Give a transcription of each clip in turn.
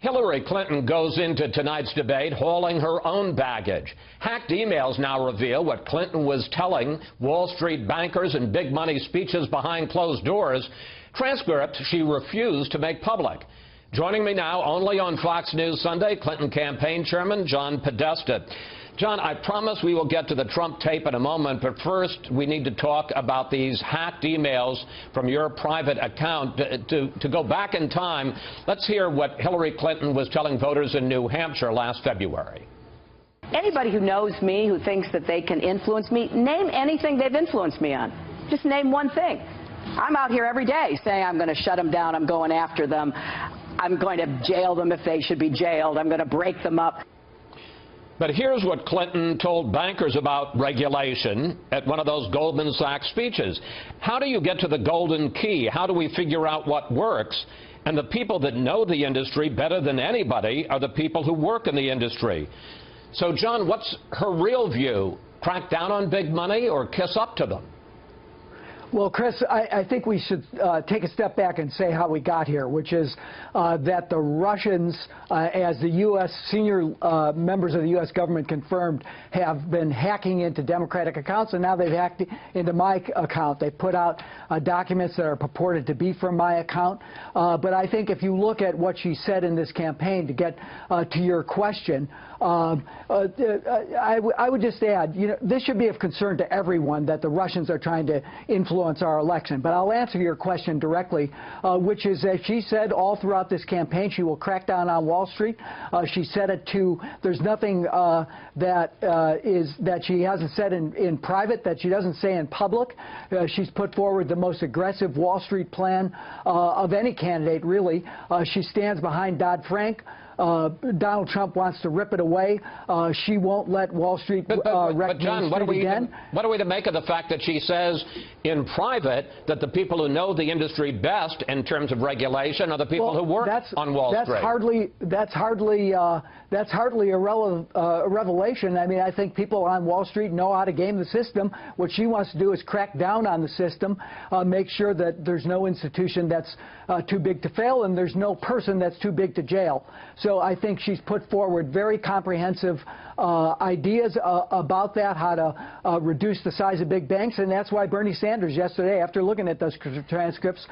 Hillary Clinton goes into tonight's debate hauling her own baggage. Hacked emails now reveal what Clinton was telling Wall Street bankers in big money speeches behind closed doors, transcripts she refused to make public. Joining me now, only on Fox News Sunday, Clinton campaign chairman John Podesta. John, I promise we will get to the Trump tape in a moment, but first we need to talk about these hacked emails from your private account. To go back in time, let's hear what Hillary Clinton was telling voters in New Hampshire last February. Anybody who knows me, who thinks that they can influence me, name anything they've influenced me on. Just name one thing. I'm out here every day saying I'm going to shut them down, I'm going after them, I'm going to jail them if they should be jailed, I'm going to break them up. But here's what Clinton told bankers about regulation at one of those Goldman Sachs speeches. How do you get to the golden key? How do we figure out what works? And the people that know the industry better than anybody are the people who work in the industry. So, John, what's her real view? Crack down on big money or kiss up to them? Well, Chris, I think we should take a step back and say how we got here, which is that the Russians, as the U.S. senior members of the U.S. government confirmed, have been hacking into Democratic accounts, and now they've hacked into my account. They put out documents that are purported to be from my account. But I think if you look at what she said in this campaign, to get to your question, I would just add, this should be of concern to everyone that the Russians are trying to influence our election. But I'll answer your question directly, which is that she said all throughout this campaign she will crack down on Wall Street. She said it to, there's nothing that she hasn't said in private that she doesn't say in public. She's put forward the most aggressive Wall Street plan of any candidate, really. She stands behind Dodd-Frank. Donald Trump wants to rip it away. She won't let Wall Street wreck John, what are we to make of the fact that she says in private that the people who know the industry best in terms of regulation are the people who work on Wall Street? That's hardly a revelation. I mean, I think people on Wall Street know how to game the system. What she wants to do is crack down on the system, make sure that there's no institution that's too big to fail and there's no person that's too big to jail. So I think she's put forward very comprehensive ideas about that, how to reduce the size of big banks, and that's why Bernie Sanders yesterday, after looking at those transcripts,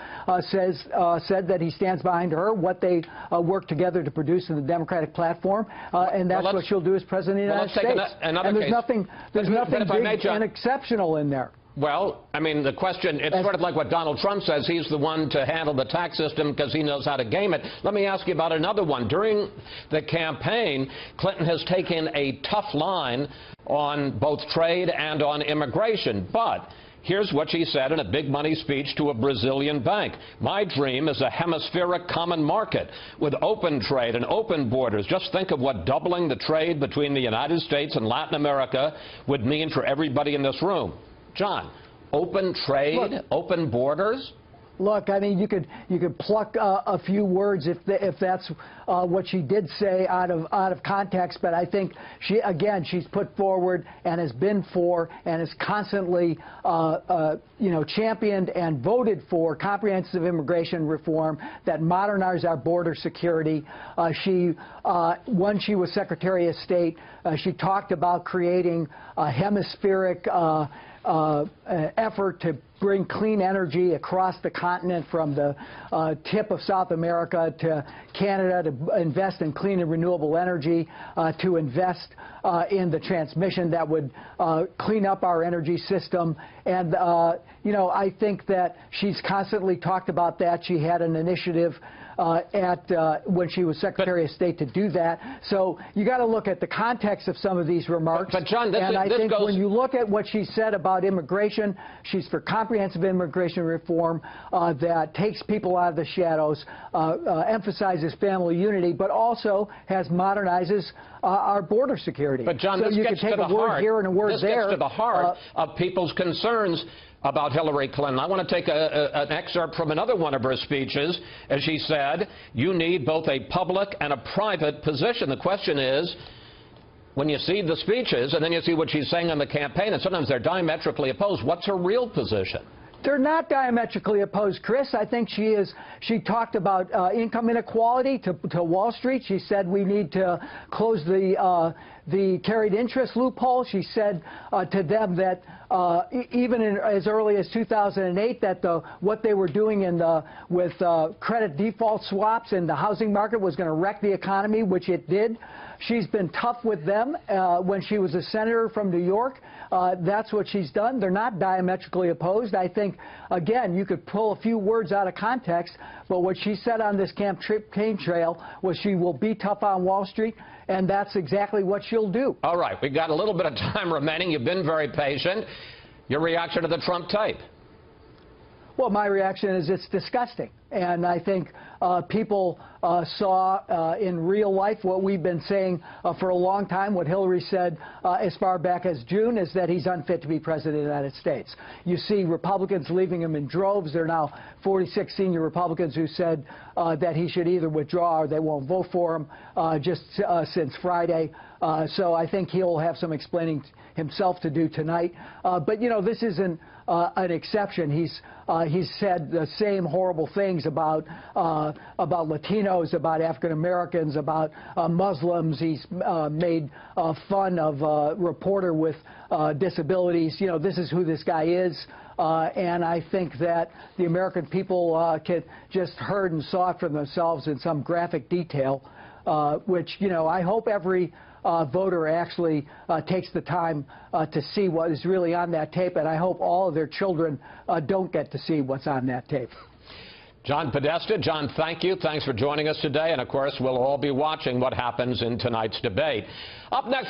said that he stands behind her, what they work together to produce in the Democratic platform, and that's what she'll do as President of the United States. And there's nothing big and exceptional in there. Well, I mean, the question, it's sort of like what Donald Trump says. He's the one to handle the tax system because he knows how to game it. Let me ask you about another one. During the campaign, Clinton has taken a tough line on both trade and on immigration. But here's what she said in a big money speech to a Brazilian bank. My dream is a hemispheric common market with open trade and open borders. Just think of what doubling the trade between the United States and Latin America would mean for everybody in this room. John, open trade, open borders? Look, I mean, you could pluck a few words if that's what she did say out of context. But I think she's put forward and has been for and has constantly championed and voted for comprehensive immigration reform that modernizes our border security. When she was Secretary of State, she talked about creating a hemispheric effort to bring clean energy across the continent from the tip of South America to Canada, to invest in clean and renewable energy, to invest in the transmission that would clean up our energy system. And, I think that she's constantly talked about that. She had an initiative when she was Secretary of State to do that. So you got to look at the context of some of these remarks. But John, I think when you look at what she said about immigration, she's for comprehensive immigration reform that takes people out of the shadows, emphasizes family unity, but also modernizes our border security. But John, so this gets to the heart. Word here and a word there. This gets to the heart of people's concerns about Hillary Clinton. I want to take an excerpt from another one of her speeches. As she said, you need both a public and a private position. The question is, when you see the speeches and then you see what she's saying on the campaign, and sometimes they're diametrically opposed, what's her real position? They're not diametrically opposed, Chris. I think she talked about income inequality to Wall Street. She said we need to close the carried interest loophole. She said to them that even as early as 2008 that what they were doing with credit default swaps in the housing market was going to wreck the economy, which it did. She's been tough with them when she was a senator from New York. That's what she's done. They're not diametrically opposed. I think, again, you could pull a few words out of context, but what she said on this campaign trail was she will be tough on Wall Street, and that's exactly what she'll do. All right, we've got a little bit of time remaining. You've been very patient. Your reaction to the Trump tape? Well, my reaction is it's disgusting. And I think people saw in real life what we've been saying for a long time. What Hillary said as far back as June is that he's unfit to be president of the United States. You see Republicans leaving him in droves. There are now 46 senior Republicans who said that he should either withdraw or they won't vote for him just since Friday. So I think he'll have some explaining himself to do tonight. But, you know, this isn't an exception. He's said the same horrible things about Latinos, about African Americans, about Muslims. He's made fun of a reporter with disabilities. You know, this is who this guy is. And I think that the American people can just heard and saw it for themselves in some graphic detail, which, you know, I hope every voter actually takes the time to see what is really on that tape, and I hope all of their children don't get to see what's on that tape. John Podesta, John, thank you. Thanks for joining us today, and of course, we'll all be watching what happens in tonight's debate. Up next.